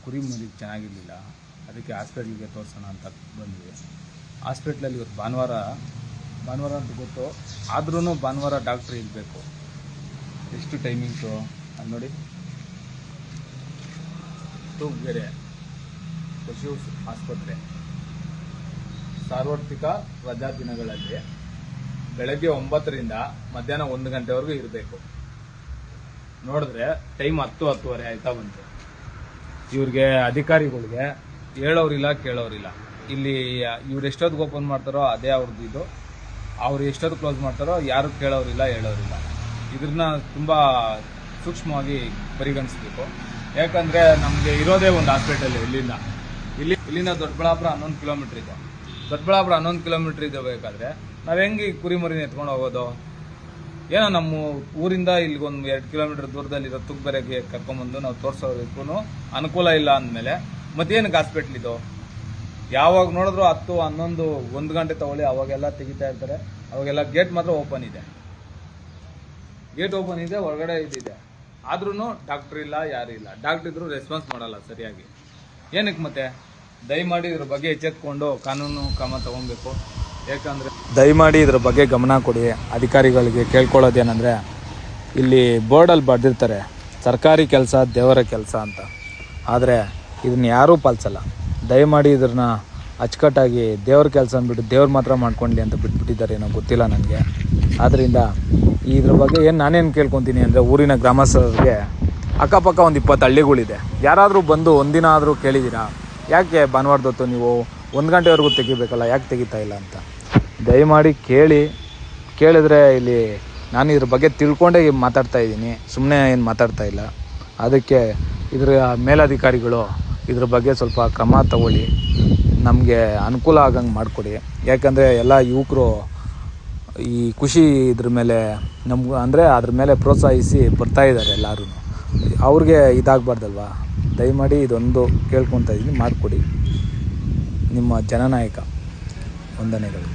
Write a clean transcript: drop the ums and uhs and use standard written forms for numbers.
ಕುರಿ ಮರಿ ಚೆನ್ನಾಗಿರಲಿಲ್ಲ, ಅದಕ್ಕೆ ಹಾಸ್ಪಿಟ್ಲಿಗೆ ತೋರಿಸೋಣ ಅಂತ ಬಂದ್ವಿ. ಹಾಸ್ಪಿಟ್ಲಲ್ಲಿ ಇವತ್ತು ಭಾನುವಾರ ಅಂತ ಗೊತ್ತು, ಆದ್ರೂ ಭಾನುವಾರ ಡಾಕ್ಟ್ರ್ ಇರಬೇಕು. ಎಷ್ಟು ಟೈಮಿಂಗ್ಸು ಅದು ನೋಡಿ. ತೂಗುಗೆರೆ ಪಶು ಆಸ್ಪತ್ರೆ ಸಾರ್ವತ್ರಿಕ ರಜಾ ದಿನಗಳಲ್ಲಿ ಬೆಳಗ್ಗೆ 9ರಿಂದ ಮಧ್ಯಾಹ್ನ 1 ಗಂಟೆವರೆಗೂ ಇರಬೇಕು. ನೋಡಿದ್ರೆ ಟೈಮ್ 10:10 ಆಯ್ತಾ ಬಂತು. ಇವ್ರಿಗೆ ಅಧಿಕಾರಿಗಳಿಗೆ ಹೇಳೋರಿಲ್ಲ ಕೇಳೋರಿಲ್ಲ. ಇಲ್ಲಿ ಇವ್ರು ಎಷ್ಟೊತ್ತಿಗೆ ಓಪನ್ ಮಾಡ್ತಾರೋ ಅದೇ ಅವ್ರದ್ದು ಇದು, ಅವ್ರು ಎಷ್ಟೊತ್ತು ಕ್ಲೋಸ್ ಮಾಡ್ತಾರೋ ಯಾರು ಕೇಳೋರಿಲ್ಲ ಹೇಳೋರಿಲ್ಲ. ಇದನ್ನ ತುಂಬ ಸೂಕ್ಷ್ಮವಾಗಿ ಪರಿಗಣಿಸ್ಬೇಕು. ಯಾಕಂದರೆ ನಮಗೆ ಇರೋದೇ ಒಂದು ಹಾಸ್ಪಿಟಲ್ ಇಲ್ಲಿಂದ ದೊಡ್ಡಬಳ್ಳಾಪುರ 11 ಕಿಲೋಮೀಟ್ರ್ ಇದೆ. ದೊಡ್ಡಬಳ್ಳಾಪುರ 11 ಕಿಲೋಮೀಟ್ರ್ ಬೇಕಾದರೆ ನಾವು ಹೆಂಗೆ ಕುರಿ ಮರಿನ ಎತ್ಕೊಂಡು ಹೋಗೋದು? ಏನೋ ನಮ್ಮ ಊರಿಂದ ಇಲ್ಲಿಗೊಂದು 2 ಕಿಲೋಮೀಟ್ರ್ ದೂರದಲ್ಲಿರೋ ತುಗ್ಬೆರೆಗೆ ಕರ್ಕೊಂಬಂದು ನಾವು ತೋರಿಸೋದಕ್ಕೂ ಅನುಕೂಲ ಇಲ್ಲ ಅಂದಮೇಲೆ ಮತ್ತೇನಕ್ಕೆ ಹಾಸ್ಪಿಟ್ಲ್ ಇದು? ಯಾವಾಗ ನೋಡಿದ್ರು 10, 11, 1 ಗಂಟೆ ತಗೊಳ್ಳಿ, ಅವಾಗೆಲ್ಲ ತೆಗಿತಾ ಇರ್ತಾರೆ. ಅವಾಗೆಲ್ಲ ಗೇಟ್ ಮಾತ್ರ ಓಪನ್ ಇದೆ, ಹೊರಗಡೆ ಇದಿದೆ. ಆದ್ರೂ ಡಾಕ್ಟ್ರ್ ಇಲ್ಲ, ಯಾರು ಇಲ್ಲ. ಡಾಕ್ಟ್ರ್ ಇದ್ರು ರೆಸ್ಪಾನ್ಸ್ ಮಾಡಲ್ಲ ಸರಿಯಾಗಿ. ಏನಕ್ಕೆ ಮತ್ತೆ? ದಯಮಾಡಿ ಇದ್ರ ಬಗ್ಗೆ ಎಚ್ಚೆತ್ಕೊಂಡು ಕಾನೂನು ಕ್ರಮ ತಗೊಬೇಕು. ಯಾಕಂದರೆ ದಯಮಾಡಿ ಇದ್ರ ಬಗ್ಗೆ ಗಮನ ಕೊಡಿ. ಅಧಿಕಾರಿಗಳಿಗೆ ಕೇಳ್ಕೊಳ್ಳೋದೇನೆಂದರೆ, ಇಲ್ಲಿ ಬೋರ್ಡಲ್ಲಿ ಬರೆದಿರ್ತಾರೆ ಸರ್ಕಾರಿ ಕೆಲಸ ದೇವರ ಕೆಲಸ ಅಂತ, ಆದರೆ ಇದನ್ನ ಯಾರೂ ಪಾಲಿಸಲ್ಲ. ದಯಮಾಡಿ ಇದನ್ನ ಅಚ್ಚುಕಟ್ಟಾಗಿ ದೇವ್ರ ಕೆಲಸ ಅಂದ್ಬಿಟ್ಟು ದೇವ್ರು ಮಾತ್ರ ಮಾಡ್ಕೊಳ್ಳಿ ಅಂತ ಬಿಟ್ಬಿಟ್ಟಿದ್ದಾರೆ, ಏನೋ ಗೊತ್ತಿಲ್ಲ ನನಗೆ. ಆದ್ದರಿಂದ ಇದ್ರ ಬಗ್ಗೆ ನಾನೇನು ಕೇಳ್ಕೊತೀನಿ ಅಂದರೆ, ಊರಿನ ಗ್ರಾಮಸ್ಥರಿಗೆ ಅಕ್ಕಪಕ್ಕ ಒಂದು 20 ಹಳ್ಳಿಗಳಿದೆ. ಯಾರಾದರೂ ಬಂದು ಒಂದಿನ ಆದರೂ ಕೇಳಿದ್ದೀರಾ ಯಾಕೆ ಭಾನುವಾರದೊತ್ತು ನೀವು 1 ಗಂಟೆವರೆಗೂ ತೆಗಿಬೇಕಲ್ಲ, ಯಾಕೆ ತೆಗಿತಾ ಇಲ್ಲ ಅಂತ? ದಯಮಾಡಿ ಕೇಳಿದ್ರೆ ಇಲ್ಲಿ ನಾನು ಇದ್ರ ಬಗ್ಗೆ ತಿಳ್ಕೊಂಡೇ ಮಾತಾಡ್ತಾ ಇದ್ದೀನಿ, ಸುಮ್ಮನೆ ಏನು ಮಾತಾಡ್ತಾ ಇಲ್ಲ. ಅದಕ್ಕೆ ಇದರ ಮೇಲಧಿಕಾರಿಗಳು ಇದ್ರ ಬಗ್ಗೆ ಸ್ವಲ್ಪ ಕ್ರಮ ತಗೊಳ್ಳಿ, ನಮಗೆ ಅನುಕೂಲ ಆಗಂಗೆ ಮಾಡಿಕೊಡಿ. ಯಾಕಂದರೆ ಎಲ್ಲ ಯುವಕರು ಈ ಖುಷಿ ಇದ್ರ ಮೇಲೆ ನಮ್ಗೆ ಅಂದರೆ ಅದ್ರ ಮೇಲೆ ಪ್ರೋತ್ಸಾಹಿಸಿ ಬರ್ತಾ ಇದ್ದಾರೆ ಎಲ್ಲರೂ. ಅವ್ರಿಗೆ ಇದಾಗಬಾರ್ದಲ್ವ? ದಯಮಾಡಿ ಇದೊಂದು ಕೇಳ್ಕೊತಾ ಇದ್ದೀನಿ, ಮಾಡಿಕೊಡಿ. ನಿಮ್ಮ ಜನನಾಯಕ. ವಂದನೆಗಳು.